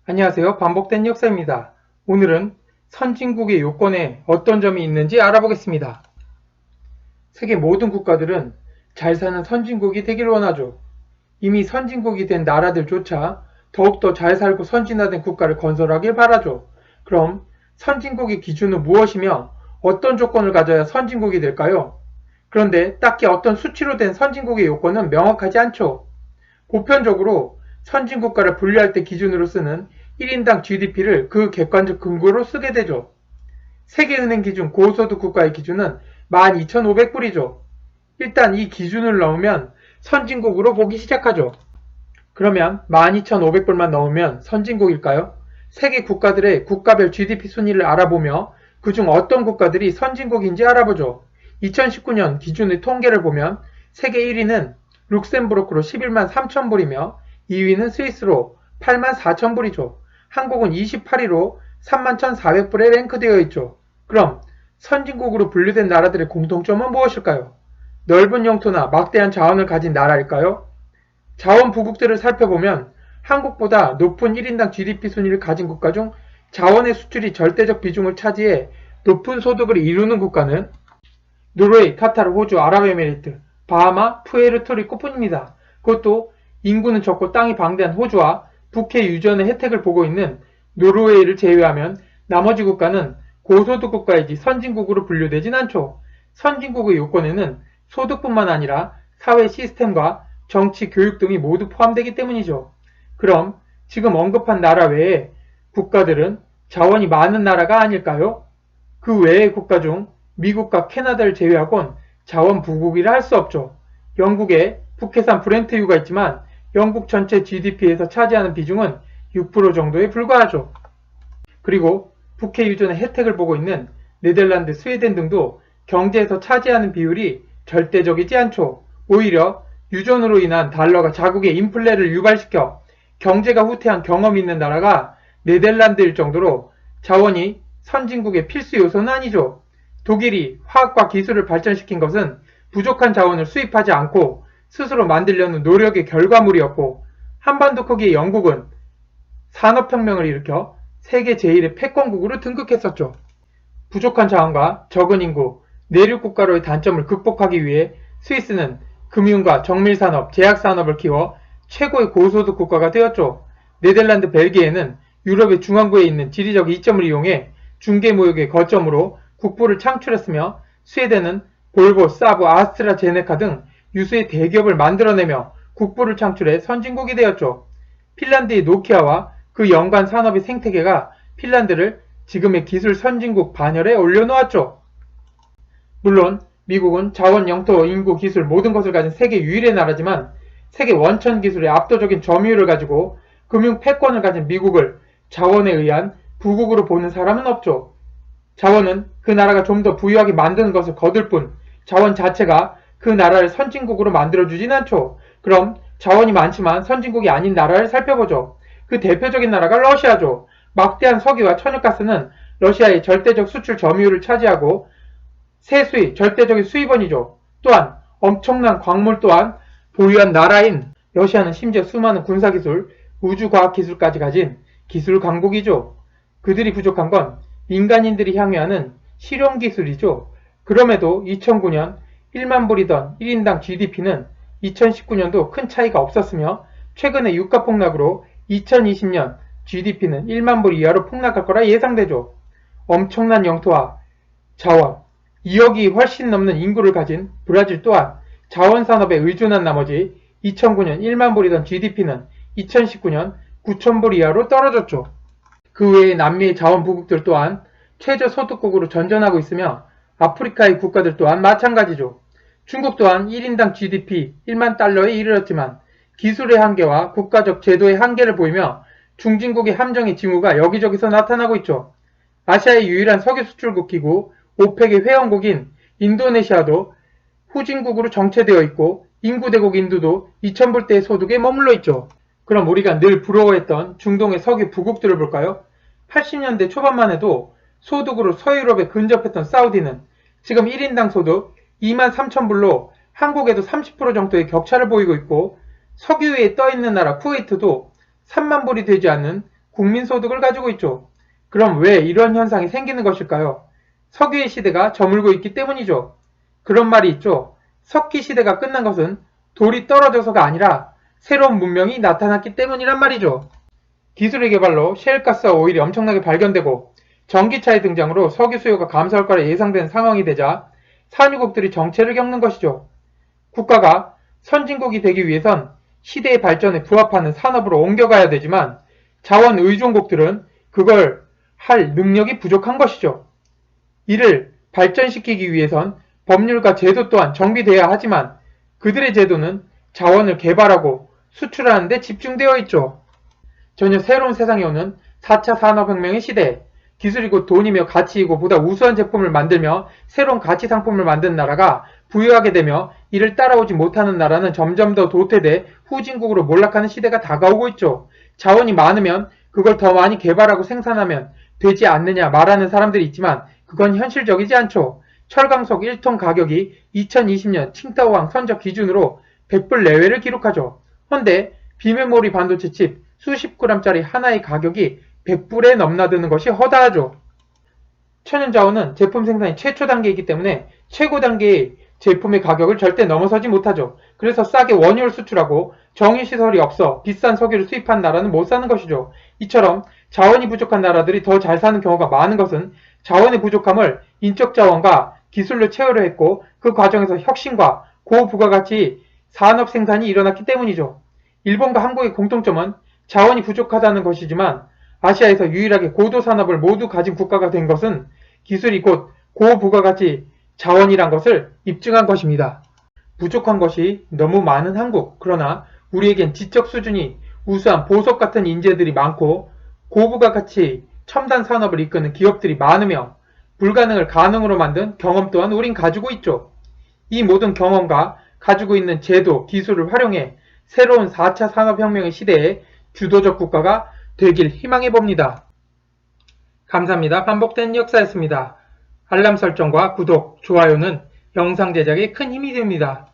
안녕하세요. 반복된 역사입니다. 오늘은 선진국의 요건에 어떤 점이 있는지 알아보겠습니다. 세계 모든 국가들은 잘 사는 선진국이 되길 원하죠. 이미 선진국이 된 나라들조차 더욱더 잘 살고 선진화된 국가를 건설하길 바라죠. 그럼 선진국의 기준은 무엇이며 어떤 조건을 가져야 선진국이 될까요? 그런데 딱히 어떤 수치로 된 선진국의 요건은 명확하지 않죠. 보편적으로 선진국가를 분류할 때 기준으로 쓰는 1인당 GDP를 그 객관적 근거로 쓰게 되죠. 세계은행 기준 고소득 국가의 기준은 12,500불이죠. 일단 이 기준을 넣으면 선진국으로 보기 시작하죠. 그러면 12,500불만 넣으면 선진국일까요? 세계 국가들의 국가별 GDP 순위를 알아보며 그중 어떤 국가들이 선진국인지 알아보죠. 2019년 기준의 통계를 보면 세계 1위는 룩셈부르크로 11만 3천불이며 2위는 스위스로 8만 4천불이죠. 한국은 28위로 3만 1,400불에 랭크되어 있죠. 그럼 선진국으로 분류된 나라들의 공통점은 무엇일까요? 넓은 영토나 막대한 자원을 가진 나라일까요? 자원 부국들을 살펴보면 한국보다 높은 1인당 GDP 순위를 가진 국가 중 자원의 수출이 절대적 비중을 차지해 높은 소득을 이루는 국가는 노르웨이, 카타르, 호주, 아랍에미리트, 바하마, 푸에르토리코뿐입니다. 그것도 인구는 적고 땅이 방대한 호주와 북해 유전의 혜택을 보고 있는 노르웨이를 제외하면 나머지 국가는 고소득 국가이지 선진국으로 분류되진 않죠. 선진국의 요건에는 소득뿐만 아니라 사회 시스템과 정치, 교육 등이 모두 포함되기 때문이죠. 그럼 지금 언급한 나라 외에 국가들은 자원이 많은 나라가 아닐까요? 그 외의 국가 중 미국과 캐나다를 제외하곤 자원 부국이라 할 수 없죠. 영국에 북해산 브렌트유가 있지만 영국 전체 GDP에서 차지하는 비중은 6% 정도에 불과하죠. 그리고 북해 유전의 혜택을 보고 있는 네덜란드, 스웨덴 등도 경제에서 차지하는 비율이 절대적이지 않죠. 오히려 유전으로 인한 달러가 자국의 인플레를 유발시켜 경제가 후퇴한 경험이 있는 나라가 네덜란드일 정도로 자원이 선진국의 필수 요소는 아니죠. 독일이 화학과 기술을 발전시킨 것은 부족한 자원을 수입하지 않고 스스로 만들려는 노력의 결과물이었고, 한반도 크기의 영국은 산업혁명을 일으켜 세계 제1의 패권국으로 등극했었죠. 부족한 자원과 적은 인구, 내륙 국가로의 단점을 극복하기 위해 스위스는 금융과 정밀산업, 제약산업을 키워 최고의 고소득 국가가 되었죠. 네덜란드, 벨기에는 유럽의 중앙부에 있는 지리적 이점을 이용해 중개무역의 거점으로 국부를 창출했으며, 스웨덴은 볼보, 사브, 아스트라제네카 등 유수의 대기업을 만들어내며 국부를 창출해 선진국이 되었죠. 핀란드의 노키아와 그 연관 산업의 생태계가 핀란드를 지금의 기술 선진국 반열에 올려놓았죠. 물론 미국은 자원, 영토, 인구, 기술 모든 것을 가진 세계 유일의 나라지만 세계 원천 기술의 압도적인 점유율을 가지고 금융 패권을 가진 미국을 자원에 의한 부국으로 보는 사람은 없죠. 자원은 그 나라가 좀 더 부유하게 만드는 것을 거둘 뿐 자원 자체가 그 나라를 선진국으로 만들어주진 않죠. 그럼 자원이 많지만 선진국이 아닌 나라를 살펴보죠. 그 대표적인 나라가 러시아죠. 막대한 석유와 천연가스는 러시아의 절대적 수출 점유율을 차지하고 세수의 절대적인 수입원이죠. 또한 엄청난 광물 또한 보유한 나라인 러시아는 심지어 수많은 군사기술, 우주과학기술까지 가진 기술 강국이죠. 그들이 부족한 건 민간인들이 향유하는 실용기술이죠. 그럼에도 2009년 1만 불이던 1인당 GDP는 2019년도 큰 차이가 없었으며 최근의 유가 폭락으로 2020년 GDP는 1만 불 이하로 폭락할 거라 예상되죠. 엄청난 영토와 자원, 2억이 훨씬 넘는 인구를 가진 브라질 또한 자원산업에 의존한 나머지 2009년 1만 불이던 GDP는 2019년 9천 불 이하로 떨어졌죠. 그 외에 남미의 자원 부국들 또한 최저소득국으로 전전하고 있으며 아프리카의 국가들 또한 마찬가지죠. 중국 또한 1인당 GDP 1만 달러에 이르렀지만 기술의 한계와 국가적 제도의 한계를 보이며 중진국의 함정의 징후가 여기저기서 나타나고 있죠. 아시아의 유일한 석유 수출국 기구 오펙의 회원국인 인도네시아도 후진국으로 정체되어 있고 인구 대국 인도도 2,000불대의 소득에 머물러 있죠. 그럼 우리가 늘 부러워했던 중동의 석유 부국들을 볼까요? 80년대 초반만 해도 소득으로 서유럽에 근접했던 사우디는 지금 1인당 소득 2만 3천불로 한국에도 30% 정도의 격차를 보이고 있고 석유 위에 떠있는 나라 쿠웨이트도 3만 불이 되지 않는 국민소득을 가지고 있죠. 그럼 왜 이런 현상이 생기는 것일까요? 석유의 시대가 저물고 있기 때문이죠. 그런 말이 있죠. 석기 시대가 끝난 것은 돌이 떨어져서가 아니라 새로운 문명이 나타났기 때문이란 말이죠. 기술의 개발로 셰일가스와 오일이 엄청나게 발견되고 전기차의 등장으로 석유 수요가 감소할 거라 예상된 상황이 되자 산유국들이 정체를 겪는 것이죠. 국가가 선진국이 되기 위해선 시대의 발전에 부합하는 산업으로 옮겨가야 되지만 자원 의존국들은 그걸 할 능력이 부족한 것이죠. 이를 발전시키기 위해선 법률과 제도 또한 정비되어야 하지만 그들의 제도는 자원을 개발하고 수출하는 데 집중되어 있죠. 전혀 새로운 세상에 오는 4차 산업혁명의 시대에 기술이 곧 돈이며 가치이고 보다 우수한 제품을 만들며 새로운 가치 상품을 만드는 나라가 부유하게 되며 이를 따라오지 못하는 나라는 점점 더 도태돼 후진국으로 몰락하는 시대가 다가오고 있죠. 자원이 많으면 그걸 더 많이 개발하고 생산하면 되지 않느냐 말하는 사람들이 있지만 그건 현실적이지 않죠. 철강석 1톤 가격이 2020년 칭따오왕 선적 기준으로 100불 내외를 기록하죠. 헌데 비메모리 반도체 칩 수십 그램짜리 하나의 가격이 100불에 넘나드는 것이 허다하죠. 천연자원은 제품 생산이 최초 단계이기 때문에 최고 단계의 제품의 가격을 절대 넘어서지 못하죠. 그래서 싸게 원유를 수출하고 정유시설이 없어 비싼 석유를 수입한 나라는 못 사는 것이죠. 이처럼 자원이 부족한 나라들이 더 잘 사는 경우가 많은 것은 자원의 부족함을 인적 자원과 기술로 채우려 했고 그 과정에서 혁신과 고부가가치 산업 생산이 일어났기 때문이죠. 일본과 한국의 공통점은 자원이 부족하다는 것이지만 아시아에서 유일하게 고도 산업을 모두 가진 국가가 된 것은 기술이 곧 고부가가치 자원이란 것을 입증한 것입니다. 부족한 것이 너무 많은 한국, 그러나 우리에겐 지적 수준이 우수한 보석 같은 인재들이 많고 고부가가치 첨단 산업을 이끄는 기업들이 많으며 불가능을 가능으로 만든 경험 또한 우린 가지고 있죠. 이 모든 경험과 가지고 있는 제도, 기술을 활용해 새로운 4차 산업혁명의 시대에 주도적 국가가 되길 희망해 봅니다. 감사합니다. 반복된 역사였습니다. 알람 설정과 구독, 좋아요는 영상 제작에 큰 힘이 됩니다.